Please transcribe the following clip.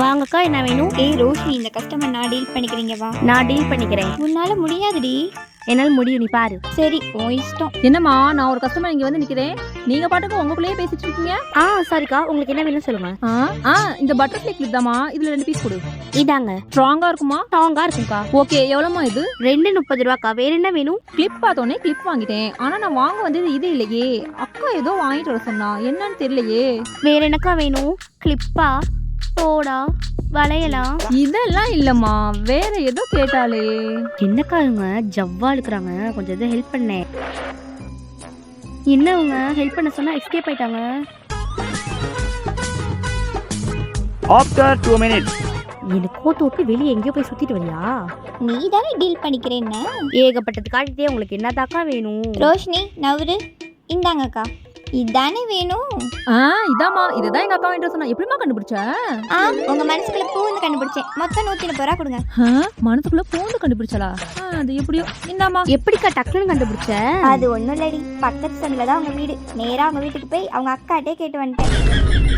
வாங்கக்கா, என்ன வேணும்? ஏய் ரோஷினி, இந்த கஸ்டமர் நான் டீல் பண்ணிக்கிறீங்க வா. நான் டீல் பண்ணிக்கிறேன். உன்னால முடியாதுடி. என்னால் முடியும், நீ பாரு. சரி உன் இஷ்டம். என்னம்மா, நான் ஒரு கஸ்டமர் இங்க வந்து நிக்கிறேன், நீங்க பாட்டுக்கு உங்களுக்குள்ளேயே பேசிட்டு இருக்கீங்க. சரிக்கா, உங்களுக்கு என்ன வேணும் சொல்லுங்க. இந்த பட்டர்ஃப்ளை கிளிப் தாமா, இதுல 2 பீஸ் கொடு. இதாங்க. ஸ்ட்ராங்கா இருக்குமா? ஸ்ட்ராங்கா இருக்கும்க்கா. ஓகே, எவ்வளவுமா இது? 2.30 ரூபாக்கா. வேற என்ன வேணும்? கிளிப் பார்த்தோன்னே கிளிப் வாங்கிட்டேன், ஆனா நான் வாங்க வந்தது இது இல்லையே. அக்கா ஏதோ வாங்கிட்டு வர சொன்னா, என்னன்னு தெரியலையே. வேற என்னக்கா வேணும்? கிளிப்பா, தோடா, வளையலா? இதெல்லாம் இல்லம்மா, வேற ஏதோ கேட்டாலே. என்னக்கா இவங்க ஜவ்வா இருக்கிறாங்க, கொஞ்சம் எதாவது ஹெல்ப் பண்ணேன். என்ன இவங்க ஹெல்ப் பண்ண சொன்னா எஸ்கேப் ஆயிட்டாங்க. After 2 minutes. என்ன கோத்து விட்டு வெளியே எங்கேயோ போய் சுத்திட்டு வரியா? நீ தானே டீல் பண்ணிக்கிறேன்னா. ஏகப்பட்டது காட்டிட்டே, உங்களுக்கு என்னதாக்கா வேணும்? ரோஷினி நவரு. இந்தாங்கக்கா. இதானே வேணும். இதாம்மா, இதுதான் எங்க அக்கா வாங்கிட்டு வர சொன்னா. எப்படிமா கண்டுபிடிச்ச? உங்க மனசுக்குள்ள பூந்து கண்டுபிடிச்சேன். மொத்தம் 130 ரூபா கொடுங்க. மனசுக்குள்ள பூந்து கண்டுபிடிச்சலா? அது எப்படியோ. இந்தாமா. எப்படிக்கா டக்குன்னு கண்டுபிடிச்ச? அது ஒண்ணும் இல்லடி, பக்கத்து சந்தில தான் அவங்க வீடு. நேரா அவங்க வீட்டுக்கு போய் அவங்க அக்காட்டே கேட்டு வந்துட்டேன்.